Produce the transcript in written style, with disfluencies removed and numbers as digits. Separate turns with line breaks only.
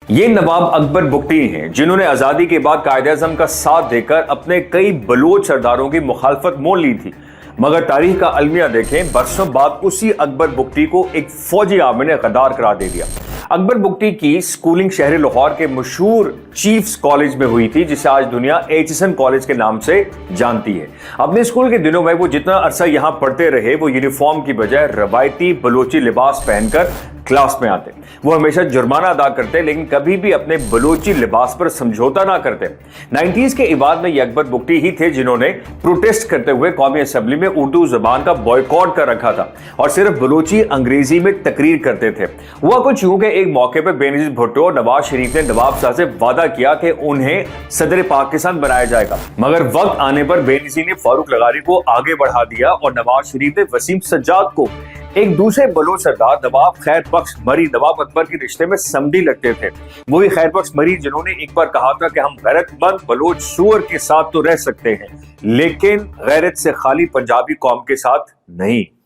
یہ نواب اکبر بگٹی ہیں جنہوں نے آزادی کے بعد قائد اعظم کا ساتھ دے کر اپنے کئی بلوچ سرداروں کی مخالفت مول لی تھی، مگر تاریخ کا المیہ دیکھیں، برسوں بعد اسی اکبر بگٹی کو ایک فوجی عامر نے غدار قرار دے دیا۔ اکبر بگٹی کی سکولنگ شہر لاہور کے مشہور چیفز کالج میں ہوئی تھی، جسے آج دنیا ایچسن کالج کے نام سے جانتی ہے۔ اپنے اسکول کے دنوں میں وہ جتنا عرصہ یہاں پڑھتے رہے، وہ یونیفارم کی بجائے روایتی بلوچی لباس پہن کر کلاس میں آتے۔ وہ ہمیشہ جرمانہ ادا کرتے، لیکن کبھی بھی اپنے بلوچی لباس پر سمجھوتا نہ کرتے۔ 90s کے ایواد میں یہ اکبر بگٹی ہی تھے جنہوں نے پروٹیسٹ کرتے ہوئے قومی اسمبلی میں اردو زبان کا بائیکاٹ کر رکھا تھا اور صرف بلوچی انگریزی میں تقریر کرتے تھے۔ ہوا کچھ یوں کہ ایک موقع پہ بے نظیر بھٹو اور نواز شریف نے نواب صاحب سے وعدہ کیا کہ انہیں صدر پاکستان بنایا جائے گا، مگر وقت آنے پر بے نظیر نے فاروق لغاری کو آگے بڑھا دیا اور نواز شریف نے وسیم سجاد کو، ایک دوسرے بلوچ سردار نواب خیر بخش مری نواب اکبر کے رشتے میں سمدھی لگتے تھے۔ وہی خیر بخش مری جنہوں نے ایک بار کہا تھا کہ ہم غیرت مند بلوچ سور کے ساتھ تو رہ سکتے ہیں، لیکن غیرت سے خالی پنجابی قوم کے ساتھ نہیں۔